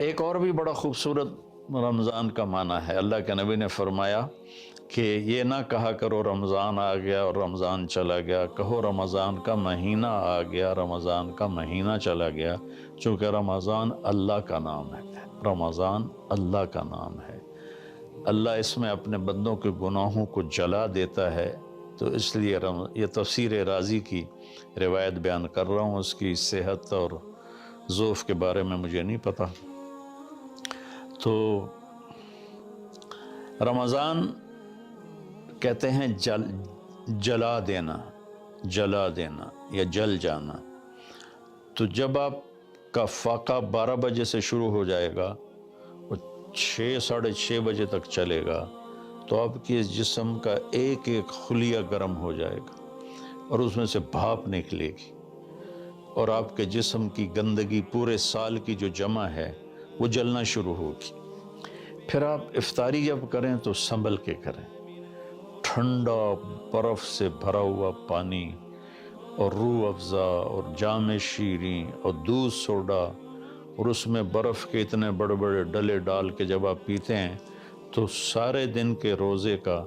ایک اور بھی بڑا خوبصورت رمضان کا معنی ہے۔ اللہ کے نبی نے فرمایا کہ یہ نہ کہا کرو رمضان آ گیا اور رمضان چلا گیا، کہو رمضان کا مہینہ آ گیا، رمضان کا مہینہ چلا گیا، چونکہ رمضان اللہ کا نام ہے، رمضان اللہ کا نام ہے۔ اللہ اس میں اپنے بندوں کے گناہوں کو جلا دیتا ہے، تو اس لیے یہ تفسیر رازی کی روایت بیان کر رہا ہوں، اس کی صحت اور ضعف کے بارے میں مجھے نہیں پتہ۔ تو رمضان کہتے ہیں جلا دینا، جلا دینا یا جل جانا۔ تو جب آپ کا فاقہ 12 بجے سے شروع ہو جائے گا اور 6 ساڑھے 6 بجے تک چلے گا، تو آپ کے جسم کا ایک ایک خلیہ گرم ہو جائے گا اور اس میں سے بھاپ نکلے گی، اور آپ کے جسم کی گندگی پورے سال کی جو جمع ہے وہ جلنا شروع ہوگی۔ پھر آپ افطاری جب کریں تو سنبھل کے کریں، ٹھنڈا برف سے بھرا ہوا پانی اور روح افزا اور جام شیریں اور دودھ سوڈا، اور اس میں برف کے اتنے بڑے بڑے ڈلے ڈال کے جب آپ پیتے ہیں تو سارے دن کے روزے کا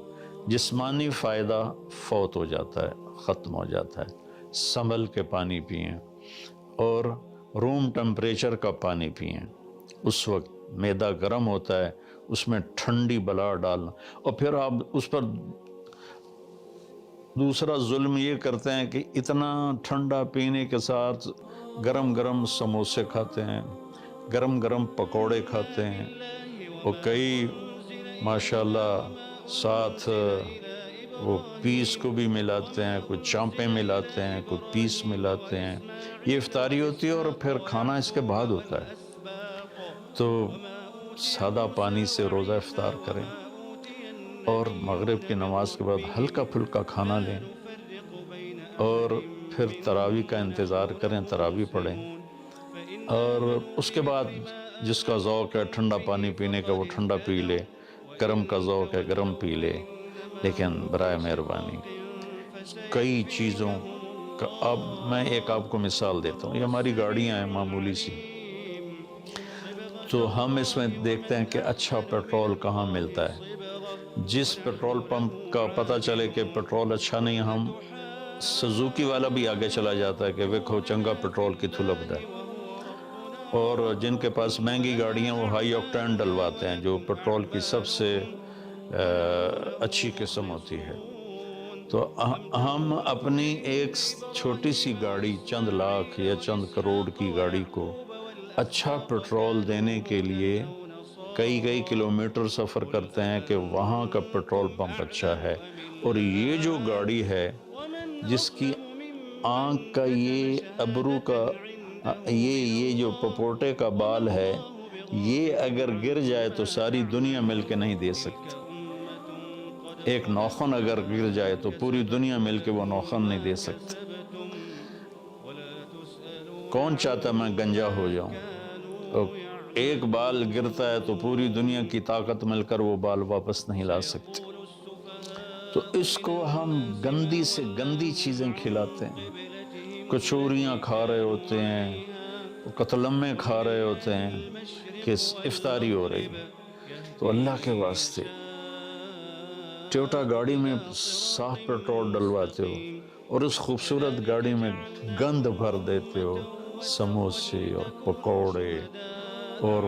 جسمانی فائدہ فوت ہو جاتا ہے، ختم ہو جاتا ہے۔ سنبھل کے پانی پئیں اور روم ٹمپریچر کا پانی پئیں۔ اس وقت معدہ گرم ہوتا ہے، اس میں ٹھنڈی بلا ڈالنا، اور پھر آپ اس پر دوسرا ظلم یہ کرتے ہیں کہ اتنا ٹھنڈا پینے کے ساتھ گرم گرم سموسے کھاتے ہیں، گرم گرم پکوڑے کھاتے ہیں، اور کئی ماشاءاللہ ساتھ وہ پیس کو بھی ملاتے ہیں، کوئی چانپیں ملاتے ہیں، کوئی پیس ملاتے ہیں۔ یہ افطاری ہوتی ہے اور پھر کھانا اس کے بعد ہوتا ہے۔ تو سادہ پانی سے روزہ افطار کریں اور مغرب کی نماز کے بعد ہلکا پھلکا کھانا لیں، اور پھر تراویح کا انتظار کریں، تراویح پڑھیں، اور اس کے بعد جس کا ذوق ہے ٹھنڈا پانی پینے کا وہ ٹھنڈا پی لے، گرم کا ذوق ہے گرم پی لے، لیکن برائے مہربانی کئی چیزوں کا اب میں ایک آپ کو مثال دیتا ہوں۔ یہ ہماری گاڑیاں ہیں معمولی سی، تو ہم اس میں دیکھتے ہیں کہ اچھا پیٹرول کہاں ملتا ہے۔ جس پیٹرول پمپ کا پتہ چلے کہ پیٹرول اچھا نہیں، ہم سزوکی والا بھی آگے چلا جاتا ہے کہ ویکھو چنگا پیٹرول کی تھلب ہے، اور جن کے پاس مہنگی گاڑیاں وہ ہائی آکٹین ڈلواتے ہیں جو پیٹرول کی سب سے اچھی قسم ہوتی ہے۔ تو ہم اپنی ایک چھوٹی سی گاڑی، چند لاکھ یا چند کروڑ کی گاڑی کو اچھا پیٹرول دینے کے لیے کئی کلومیٹر سفر کرتے ہیں کہ وہاں کا پیٹرول پمپ اچھا ہے، اور یہ جو گاڑی ہے جس کی آنکھ کا یہ ابرو کا یہ جو پپوٹے کا بال ہے، یہ اگر گر جائے تو ساری دنیا مل کے نہیں دے سکتی۔ ایک نوخن اگر گر جائے تو پوری دنیا مل کے وہ نوخن نہیں دے سکتی۔ کون چاہتا میں گنجا ہو جاؤں؟ ایک بال گرتا ہے تو پوری دنیا کی طاقت مل کر وہ بال واپس نہیں لا سکتی۔ تو اس کو ہم گندی سے گندی چیزیں کھلاتے ہیں، کچوریاں کھا رہے ہوتے ہیں، قتلمے کھا رہے ہوتے ہیں کہ افطاری ہو رہی ہے۔ تو اللہ کے واسطے ٹویوٹا گاڑی میں صاف پیٹرول ڈلواتے ہو اور اس خوبصورت گاڑی میں گند بھر دیتے ہو، سموسے اور پکوڑے اور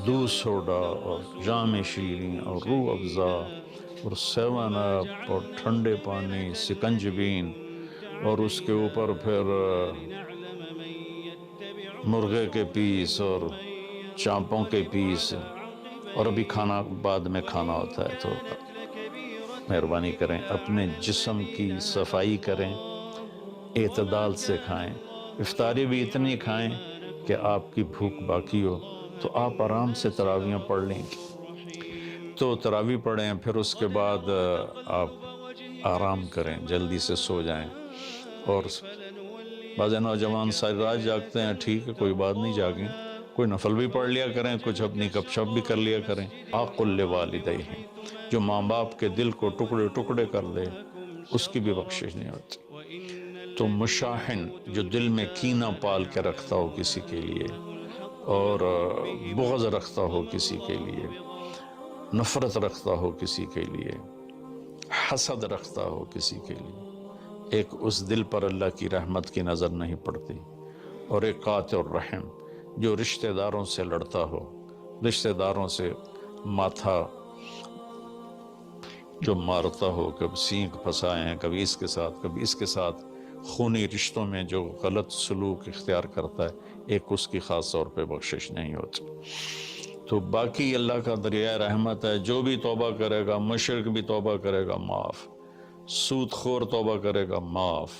دودھ سوڈا اور جام شیریں اور روح افزا اور 7 اپ اور ٹھنڈے پانی، سکنجبین، اور اس کے اوپر پھر مرغے کے پیس اور چانپوں کے پیس، اور ابھی کھانا بعد میں کھانا ہوتا ہے۔ تو مہربانی کریں، اپنے جسم کی صفائی کریں، اعتدال سے کھائیں، افطاری بھی اتنی کھائیں کہ آپ کی بھوک باقی ہو، تو آپ آرام سے تراویحیں پڑھ لیں گے۔ تو تراویح پڑھیں، پھر اس کے بعد آپ آرام کریں، جلدی سے سو جائیں۔ اور بعض نوجوان ساری رات جاگتے ہیں، ٹھیک ہے، کوئی بات نہیں، جاگیں، کوئی نفل بھی پڑھ لیا کریں، کچھ اپنی گپ شپ بھی کر لیا کریں۔ عاق لوالدیہ، جو ماں باپ کے دل کو ٹکڑے ٹکڑے کر دے اس کی بھی بخشش نہیں ہوتی۔ تو مشاحن، جو دل میں کینہ پال کے رکھتا ہو کسی کے لیے، اور بغض رکھتا ہو کسی کے لیے، نفرت رکھتا ہو کسی کے لیے، حسد رکھتا ہو کسی کے لیے، ایک اس دل پر اللہ کی رحمت کی نظر نہیں پڑتی، اور ایک قاطع الرحم جو رشتہ داروں سے لڑتا ہو، رشتہ داروں سے ماتھا جو مارتا ہو، کبھی سینگ پھنسائے ہیں، کبھی اس کے ساتھ کبھی اس کے ساتھ، خونی رشتوں میں جو غلط سلوک اختیار کرتا ہے، ایک اس کی خاص طور پہ بخشش نہیں ہوتی۔ تو باقی اللہ کا دریائے رحمت ہے، جو بھی توبہ کرے گا، مشرک بھی توبہ کرے گا معاف، سود خور توبہ کرے گا معاف،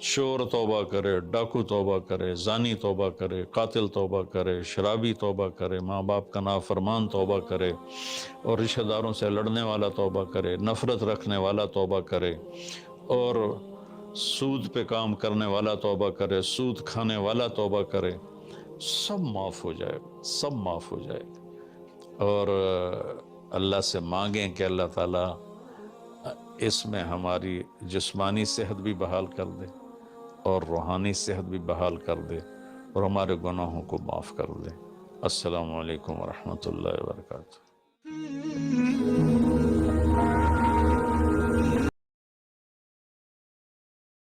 چور توبہ کرے، ڈاکو توبہ کرے، زانی توبہ کرے، قاتل توبہ کرے، شرابی توبہ کرے، ماں باپ کا نافرمان توبہ کرے، اور رشتہ داروں سے لڑنے والا توبہ کرے، نفرت رکھنے والا توبہ کرے، اور سود پہ کام کرنے والا توبہ کرے، سود کھانے والا توبہ کرے، سب معاف ہو جائے گا، سب معاف ہو جائے گا۔ اور اللہ سے مانگیں کہ اللہ تعالیٰ اس میں ہماری جسمانی صحت بھی بحال کر دے اور روحانی صحت بھی بحال کر دے، اور ہمارے گناہوں کو معاف کر دے۔ السلام علیکم ورحمۃ اللہ وبرکاتہ۔